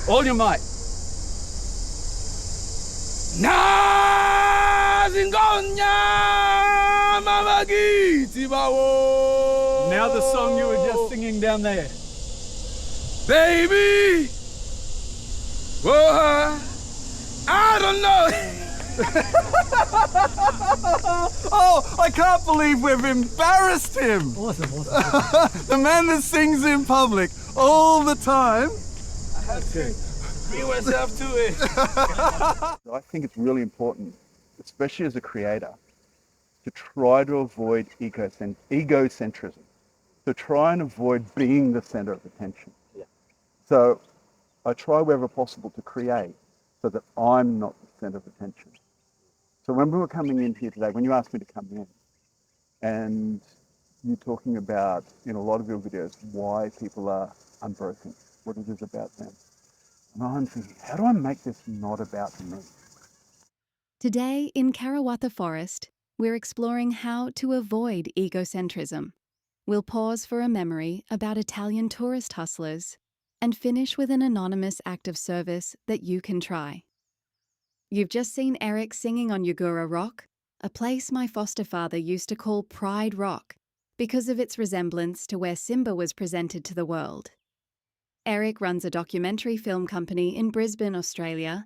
All your might. Now the song you were just singing down there. Baby, whoa, I don't know. Oh, I can't believe we've embarrassed him. Awesome. The man that sings in public all the time. I have to bring myself to it. I think it's really important, especially as a creator, to try to avoid egocentrism. To try and avoid being the center of attention. Yeah. So I try wherever possible to create so that I'm not the center of attention. So when we were coming in here today, when you asked me to come in, and you're talking about, in a lot of your videos, why people are unbroken, what it is about them. And I'm thinking, how do I make this not about me? Today in Karawatha Forest, we're exploring how to avoid egocentrism. We'll pause for a memory about Italian tourist hustlers and finish with an anonymous act of service that you can try. You've just seen Eric singing on Yagura Rock, a place my foster father used to call Pride Rock because of its resemblance to where Simba was presented to the world. Eric runs a documentary film company in Brisbane, Australia,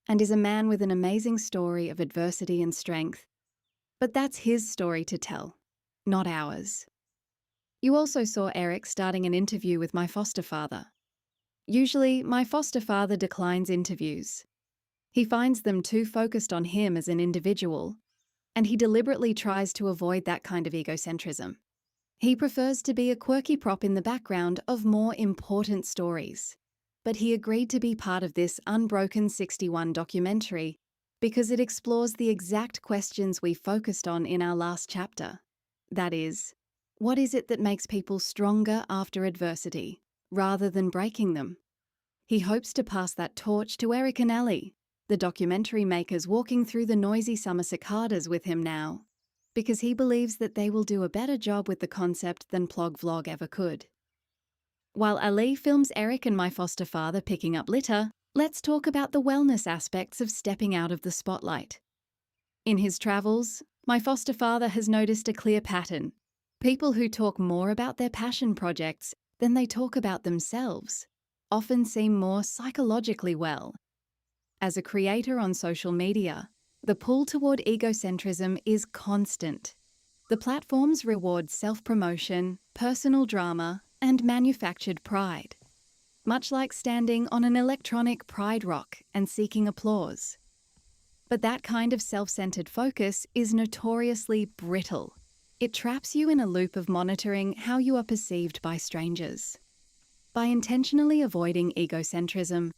and is a man with an amazing story of adversity and strength. But that's his story to tell, not ours. You also saw Eric starting an interview with my foster father. Usually, my foster father declines interviews. He finds them too focused on him as an individual, and he deliberately tries to avoid that kind of egocentrism. He prefers to be a quirky prop in the background of more important stories. But he agreed to be part of this Unbroken 61 documentary because it explores the exact questions we focused on in our last chapter. That is, what is it that makes people stronger after adversity, rather than breaking them? He hopes to pass that torch to Eric and Ellie, the documentary makers walking through the noisy summer cicadas with him now, because he believes that they will do a better job with the concept than Plog Vlog ever could. While Ali films Eric and my foster father picking up litter, let's talk about the wellness aspects of stepping out of the spotlight. In his travels, my foster father has noticed a clear pattern. People who talk more about their passion projects than they talk about themselves often seem more psychologically well. As a creator on social media, the pull toward egocentrism is constant. The platforms reward self-promotion, personal drama, and manufactured pride, much like standing on an electronic pride rock and seeking applause. But that kind of self-centered focus is notoriously brittle. It traps you in a loop of monitoring how you are perceived by strangers. By intentionally avoiding egocentrism,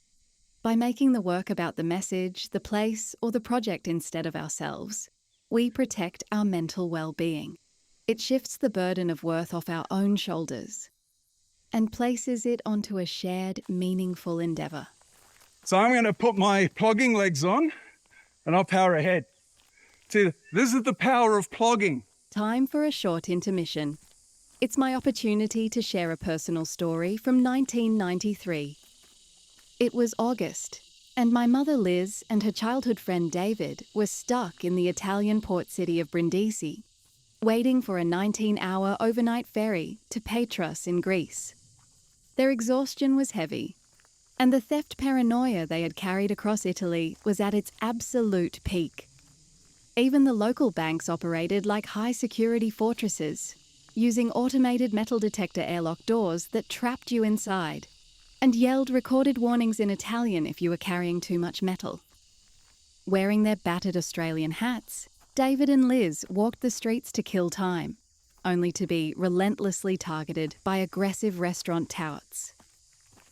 by making the work about the message, the place, or the project instead of ourselves, we protect our mental well-being. It shifts the burden of worth off our own shoulders and places it onto a shared, meaningful endeavour. So I'm going to put my plogging legs on and I'll power ahead. See, this is the power of plogging. Time for a short intermission. It's my opportunity to share a personal story from 1993. It was August, and my mother Liz and her childhood friend David were stuck in the Italian port city of Brindisi, waiting for a 19-hour overnight ferry to Patras in Greece. Their exhaustion was heavy, and the theft paranoia they had carried across Italy was at its absolute peak. Even the local banks operated like high-security fortresses, using automated metal detector airlock doors that trapped you inside and yelled recorded warnings in Italian if you were carrying too much metal. Wearing their battered Australian hats, David and Liz walked the streets to kill time, only to be relentlessly targeted by aggressive restaurant touts.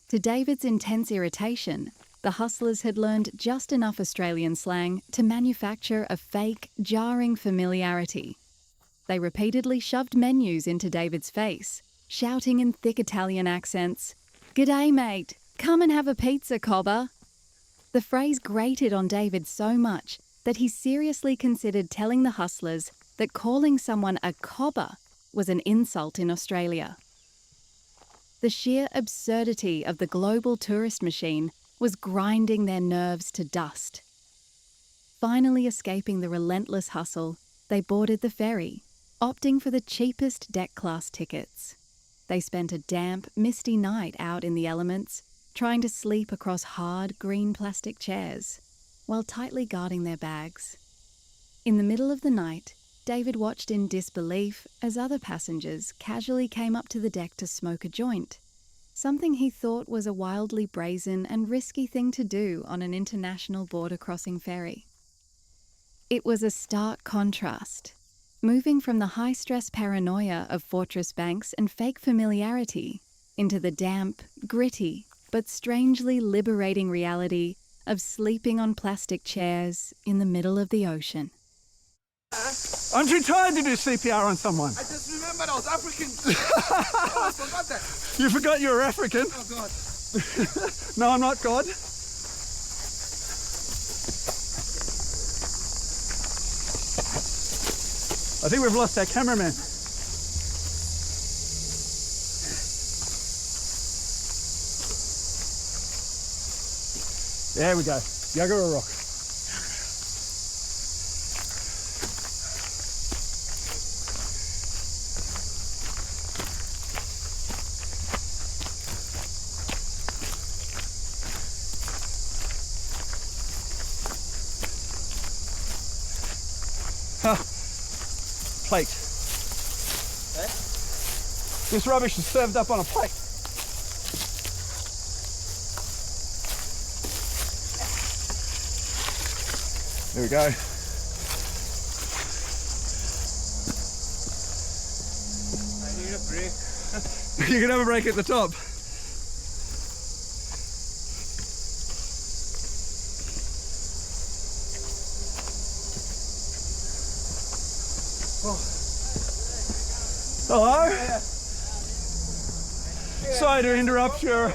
To David's intense irritation, the hustlers had learned just enough Australian slang to manufacture a fake, jarring familiarity. They repeatedly shoved menus into David's face, shouting in thick Italian accents, "G'day, mate. Come and have a pizza, cobber." The phrase grated on David so much that he seriously considered telling the hustlers that calling someone a cobber was an insult in Australia. The sheer absurdity of the global tourist machine was grinding their nerves to dust. Finally escaping the relentless hustle, they boarded the ferry, opting for the cheapest deck class tickets. They spent a damp, misty night out in the elements, trying to sleep across hard, green plastic chairs, while tightly guarding their bags. In the middle of the night, David watched in disbelief as other passengers casually came up to the deck to smoke a joint, something he thought was a wildly brazen and risky thing to do on an international border crossing ferry. It was a stark contrast, moving from the high-stress paranoia of fortress banks and fake familiarity into the damp, gritty, but strangely liberating reality of sleeping on plastic chairs in the middle of the ocean. Aren't you tired to do CPR on someone? I just remembered I was African. Oh, I forgot that. You forgot you were African? Oh, God. No, I'm not God. I think we've lost our cameraman. There we go. Yagara Rock. Plate. This rubbish is served up on a plate. There we go. I need a break. You can have a break at the top. Hello? Sorry to interrupt your...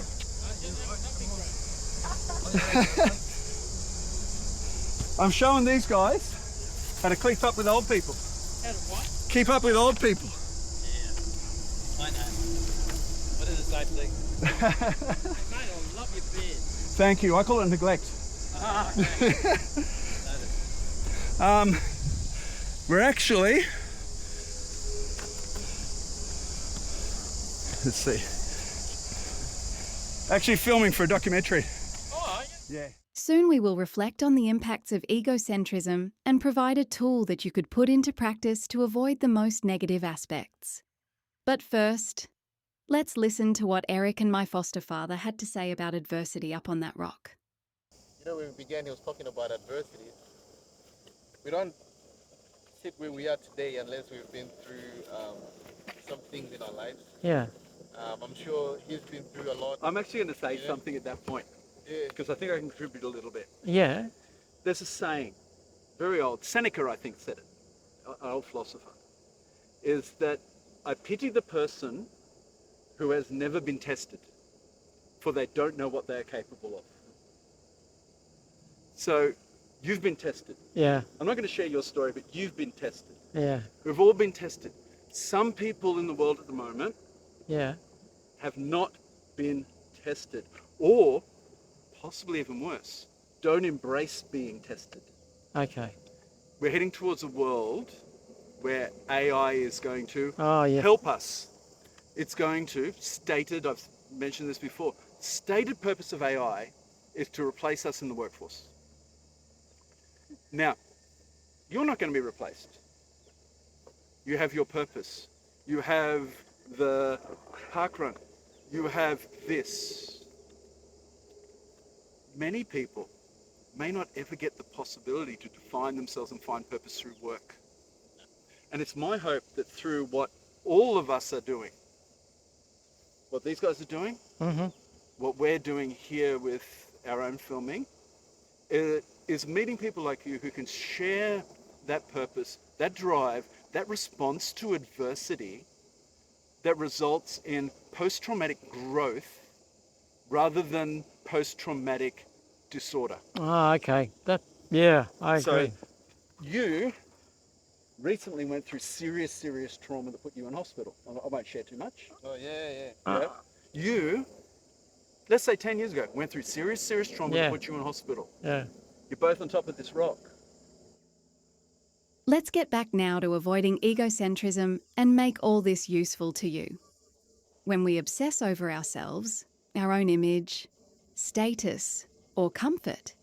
I'm showing these guys how to keep up with old people. How to what? Keep up with old people. Yeah, I know. What is the same thing? Mate, I love your beard. Thank you. I call it neglect. Ah, okay. We're actually... Let's see. Actually filming for a documentary. Oh, yeah. Yeah. Soon we will reflect on the impacts of egocentrism and provide a tool that you could put into practice to avoid the most negative aspects. But first, let's listen to what Eric and my foster father had to say about adversity up on that rock. You know, when we began, he was talking about adversity. We don't sit where we are today unless we've been through some things in our lives. Yeah. I'm sure he's been through a lot. I'm actually going to say Yeah. something at that point Yeah. because I think I can contribute a little bit. Yeah. There's a saying, very old, Seneca I think said it, an old philosopher, is that I pity the person who has never been tested, for they don't know what they are capable of. So you've been tested. Yeah. I'm not going to share your story, but you've been tested. Yeah. We've all been tested. Some people in the world at the moment Yeah. have not been tested, or possibly even worse, don't embrace being tested. Okay. We're heading towards a world where AI is going to Oh, yeah. help us. It's going to, I've mentioned this before, stated purpose of AI is to replace us in the workforce. Now, you're not going to be replaced. You have your purpose. You have the parkrun. You have this. Many people may not ever get the possibility to define themselves and find purpose through work. And it's my hope that through what all of us are doing, what these guys are doing, Mm-hmm. what we're doing here with our own filming, is meeting people like you who can share that purpose, that drive, that response to adversity that results in post-traumatic growth rather than post-traumatic disorder. Oh, okay. Yeah, I So agree. you recently went through serious trauma that put you in hospital. I won't share too much. Oh, yeah, yeah. Yeah. You let's say 10 years ago, went through serious trauma Yeah. to put you in hospital. Yeah. You're both on top of this rock. Let's get back now to avoiding egocentrism and make all this useful to you. When we obsess over ourselves, our own image, status, or comfort,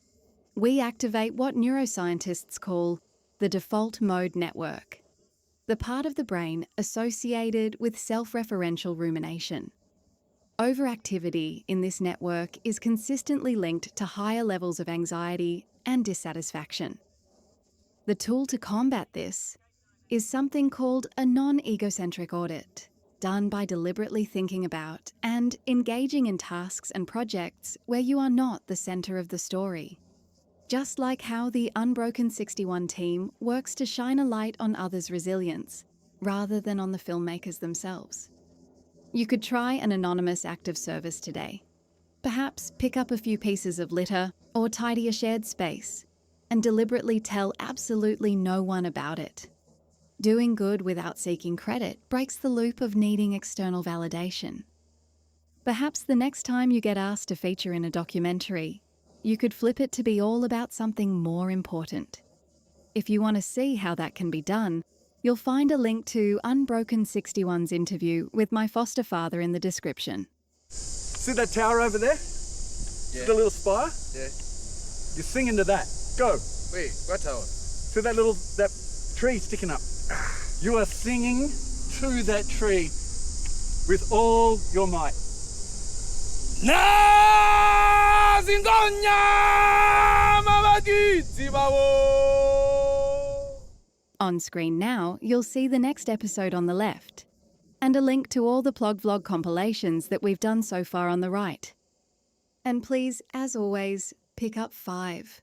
we activate what neuroscientists call the default mode network, the part of the brain associated with self-referential rumination. Overactivity in this network is consistently linked to higher levels of anxiety and dissatisfaction. The tool to combat this is something called a non-egocentric audit, done by deliberately thinking about and engaging in tasks and projects where you are not the centre of the story. Just like how the Unbroken 61 team works to shine a light on others' resilience, rather than on the filmmakers themselves. You could try an anonymous act of service today. Perhaps pick up a few pieces of litter or tidy a shared space, and deliberately tell absolutely no one about it. Doing good without seeking credit breaks the loop of needing external validation. Perhaps the next time you get asked to feature in a documentary, you could flip it to be all about something more important. If you want to see how that can be done, you'll find a link to Unbroken 61's interview with my foster father in the description. See that tower over there? See the little spire? Yeah. You sing into that. Go. Wait, what tower? See that tree sticking up? You are singing to that tree with all your might. On screen now, you'll see the next episode on the left, and a link to all the Plog vlog compilations that we've done so far on the right. And please, as always, pick up 5.